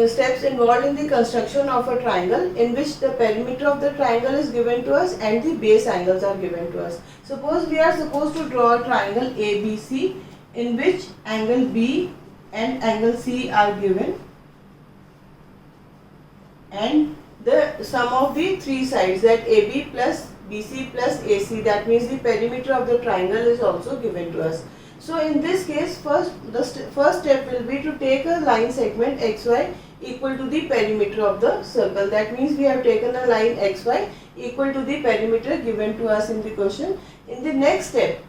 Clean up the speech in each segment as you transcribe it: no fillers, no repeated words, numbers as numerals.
steps involved in the construction of a triangle in which the perimeter of the triangle is given to us and the base angles are given to us. Suppose we are supposed to draw a triangle ABC in which angle B and angle C are given, and the sum of the three sides, that AB plus BC plus AC, that means the perimeter of the triangle, is also given to us. So in this case, first step will be to take a line segment XY equal to the perimeter of the circle. That means we have taken a line XY equal to the perimeter given to us in the question. In the next step,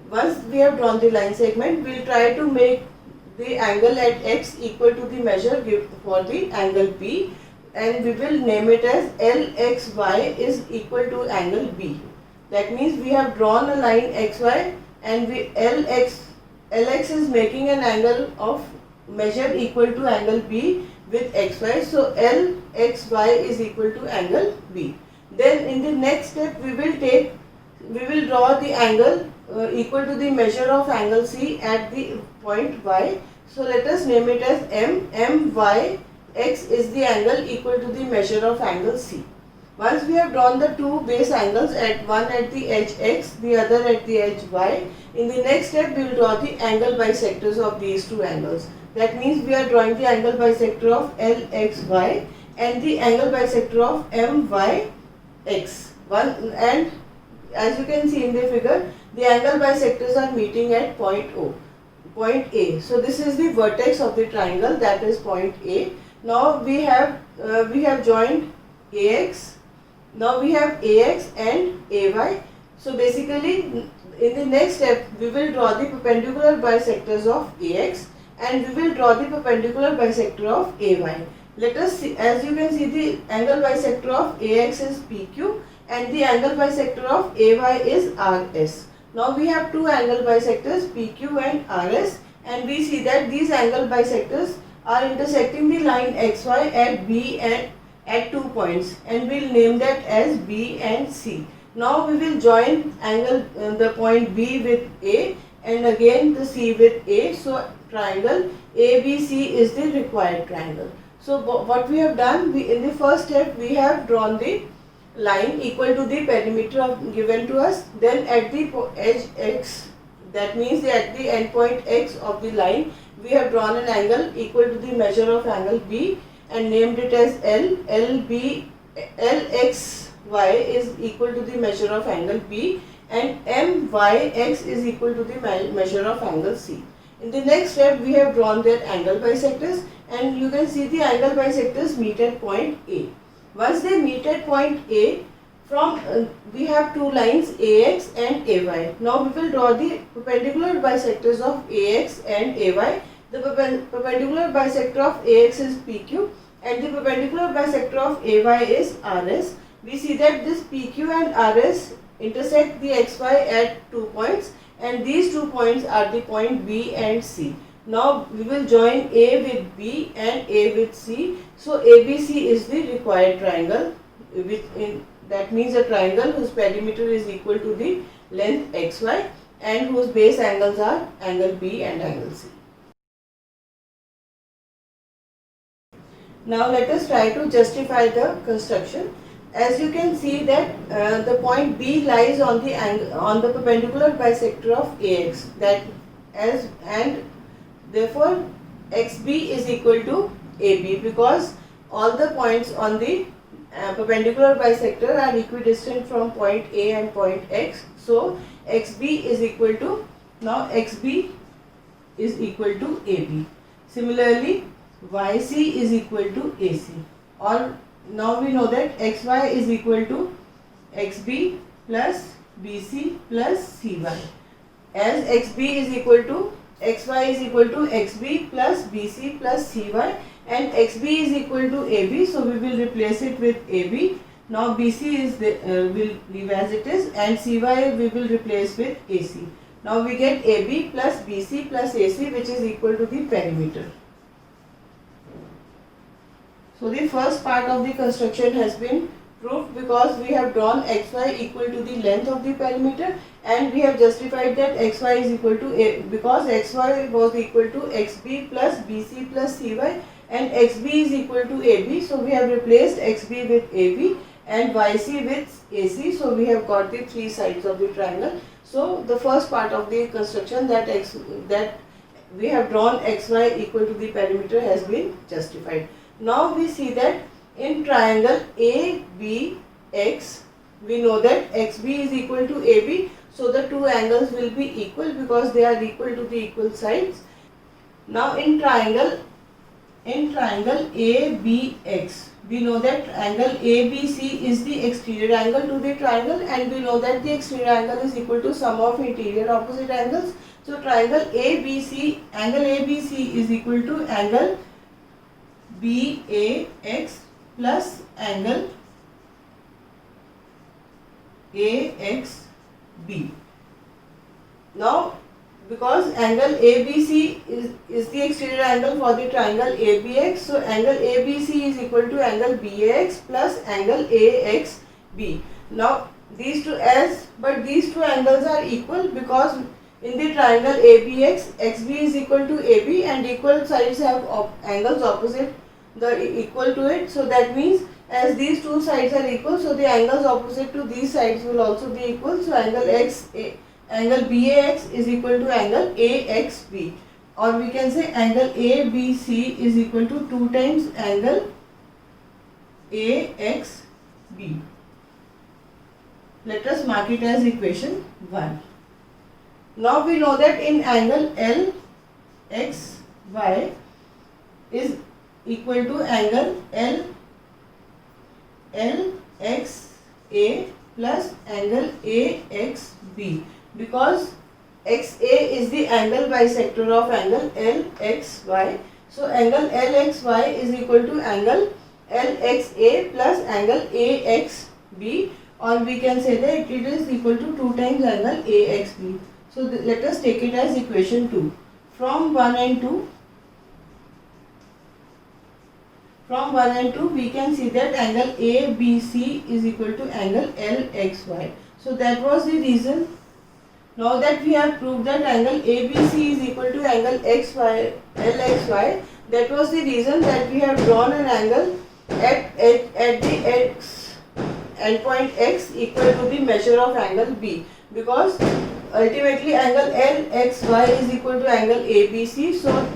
once we have drawn the line segment, we will try to make the angle at X equal to the measure for the angle P, and we will name it as LXY is equal to angle B. That means we have drawn a line XY and LX is making an angle of measure equal to angle B with XY. So LXY is equal to angle B. Then in the next step we will draw the angle equal to the measure of angle C at the point Y. So let us name it as MY. X is the angle equal to the measure of angle C. Once we have drawn the two base angles, one at the edge X, the other at the edge Y, in the next step we will draw the angle bisectors of these two angles. That means we are drawing the angle bisector of LXY and the angle bisector of MYX. And as you can see in the figure, the angle bisectors are meeting at point A. So this is the vertex of the triangle, that is point A. Now we have joined AX. Now we have AX and AY. So basically in the next step we will draw the perpendicular bisectors of AX and we will draw the perpendicular bisector of AY. Let us see, as you can see, the angle bisector of AX is PQ and the angle bisector of AY is RS. Now we have two angle bisectors PQ and RS, and we see that these angle bisectors are intersecting the line XY at B and at 2 points, and we will name that as B and C. Now we will join the point B with A and again the C with A. So triangle ABC is the required triangle. So what we have done, in the first step we have drawn the line equal to the perimeter given to us. Then at the edge X, that means at the end point X of the line, we have drawn an angle equal to the measure of angle B and named it as LXY is equal to the measure of angle B and MYX is equal to the measure of angle C. In the next step we have drawn their angle bisectors, and you can see the angle bisectors meet at point A. Once they meet at point A, we have two lines AX and AY. Now we will draw the perpendicular bisectors of AX and AY. The perpendicular bisector of AX is PQ and the perpendicular bisector of AY is RS. We see that this PQ and RS intersect the XY at 2 points, and these 2 points are the point B and C. Now we will join A with B and A with C. So ABC is the required triangle, that means a triangle whose perimeter is equal to the length XY and whose base angles are angle B and angle C. Now let us try to justify the construction. As you can see that the point B lies on the perpendicular bisector of AX, and therefore XB is equal to AB, because all the points on the perpendicular bisector are equidistant from point A and point X. So XB is equal to, now XB is equal to AB. Similarly, YC is equal to AC, or now we know that XY is equal to XB plus BC plus CY. As XB is equal to, XY is equal to XB plus BC plus CY, and XB is equal to AB, so we will replace it with AB. Now BC will leave as it is, and CY we will replace with AC. Now we get AB plus BC plus AC, which is equal to the perimeter. So the first part of the construction has been proved because we have drawn XY equal to the length of the perimeter, and we have justified that XY is equal to A, because XY was equal to XB plus BC plus CY, and XB is equal to AB. So we have replaced XB with AB and YC with AC. So we have got the three sides of the triangle. So the first part of the construction, that we have drawn XY equal to the perimeter, has been justified. Now we see that in triangle ABX, we know that XB is equal to AB. So the two angles will be equal because they are equal to the equal sides. Now in triangle ABX, we know that angle ABC is the exterior angle to the triangle, and we know that the exterior angle is equal to sum of interior opposite angles. So triangle ABC, angle ABC is equal to angle BAX plus angle AXB. Now because angle ABC is the exterior angle for the triangle ABX, so angle ABC is equal to angle BAX plus angle AXB. Now these two angles are equal because in the triangle ABX, XB is equal to AB and equal sides have angles opposite equal to it. So that means as these two sides are equal, so the angles opposite to these sides will also be equal. So angle BAX is equal to angle AXB, or we can say angle ABC is equal to 2 times angle AXB. Let us mark it as equation 1. Now we know that in angle LXY is equal to angle LXA plus angle AXB, because XA is the angle bisector of angle LXY. So angle LXY is equal to angle LXA plus angle AXB, or we can say that it is equal to 2 times angle AXB. So let us take it as equation 2. From 1 and 2 we can see that angle ABC is equal to angle LXY. So that was the reason. Now that we have proved that angle ABC is equal to angle LXY, that was the reason that we have drawn an angle at the endpoint X equal to the measure of angle B, because ultimately angle LXY is equal to angle ABC, so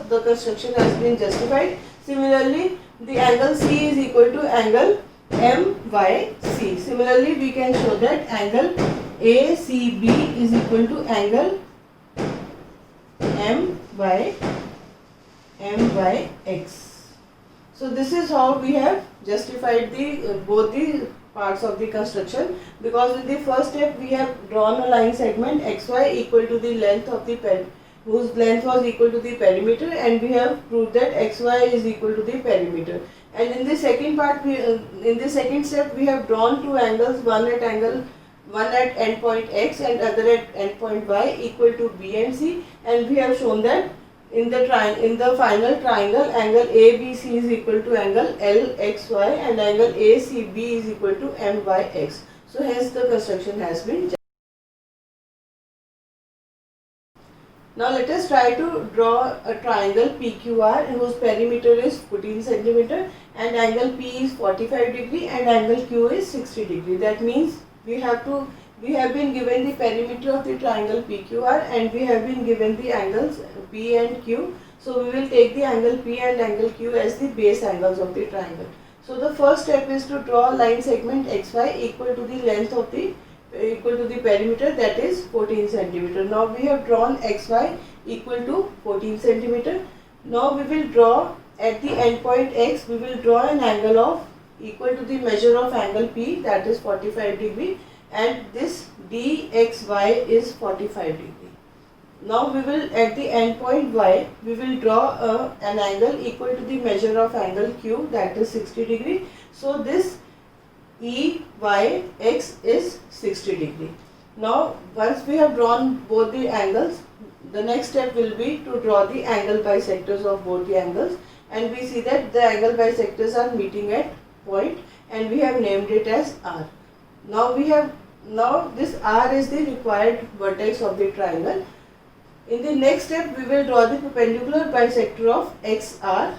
the construction has been justified. Similarly, the angle C is equal to angle MYC. Similarly, we can show that angle ACB is equal to angle MYX. So this is how we have justified both the parts of the construction, because in the first step we have drawn a line segment XY equal to the length of the whose length was equal to the perimeter, and we have proved that XY is equal to the perimeter. And in the second part, in the second step, we have drawn two angles, one at endpoint X and other at endpoint Y equal to B and C, and we have shown that in the final triangle, angle ABC is equal to angle LXY and angle ACB is equal to MYX. So hence the construction has been justified. Now let us try to draw a triangle PQR whose perimeter is 14 cm and angle P is 45 degree and angle Q is 60 degree. That means we have been given the perimeter of the triangle PQR and we have been given the angles P and Q. So we will take the angle P and angle Q as the base angles of the triangle. So the first step is to draw a line segment XY equal to the length of the perimeter, that is 14 cm. Now we have drawn XY equal to 14 cm. Now we will draw at the endpoint X, we will draw an angle of equal to the measure of angle P, that is 45 degree, and this DXY is 45 degree. Now we will at the endpoint Y, we will draw an angle equal to the measure of angle Q, that is 60 degree. So this EYX is 60 degree. Now once we have drawn both the angles, the next step will be to draw the angle bisectors of both the angles, and we see that the angle bisectors are meeting at point and we have named it as R. Now this R is the required vertex of the triangle. In the next step, we will draw the perpendicular bisector of XR.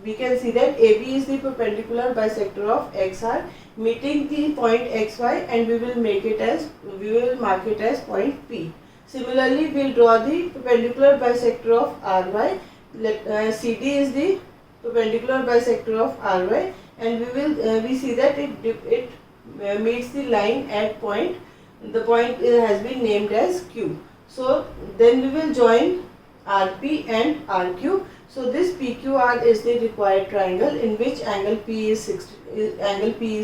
We can see that AB is the perpendicular bisector of XR meeting the point XY, and we will mark it as point P. Similarly, we will draw the perpendicular bisector of RY. CD is the perpendicular bisector of RY, and we see that it meets the line at point. The point has been named as Q. So then we will join RP and RQ. So this PQR is the required triangle in which angle P is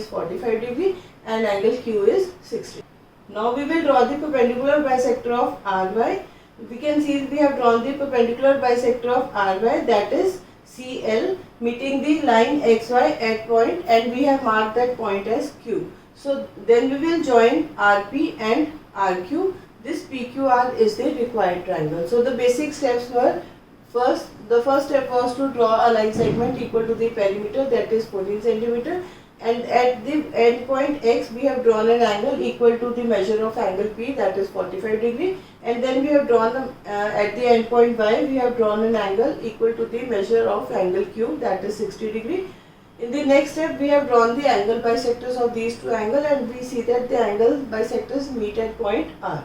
45 degree and angle Q is 60. Now we will draw the perpendicular bisector of RY. We can see we have drawn the perpendicular bisector of RY, that is CL, meeting the line XY at point, and we have marked that point as Q. So then we will join RP and RQ. This PQR is the required triangle. So the basic steps were, the first step was to draw a line segment equal to the perimeter, that is 14 cm, and at the end point X we have drawn an angle equal to the measure of angle P, that is 45 degree, and then we have drawn at the end point Y we have drawn an angle equal to the measure of angle Q, that is 60 degree. In the next step, we have drawn the angle bisectors of these two angles, and we see that the angle bisectors meet at point R.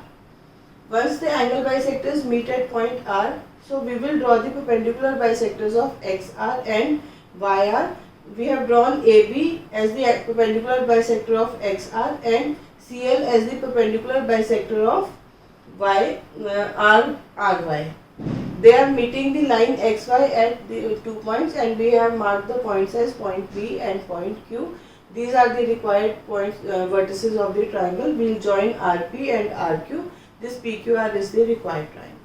Once the angle bisectors meet at point R, so we will draw the perpendicular bisectors of XR and YR. We have drawn AB as the perpendicular bisector of XR and CL as the perpendicular bisector of RY. They are meeting the line XY at the 2 points, and we have marked the points as point P and point Q. These are the required points, vertices of the triangle. We will join RP and RQ. This PQR is the required triangle.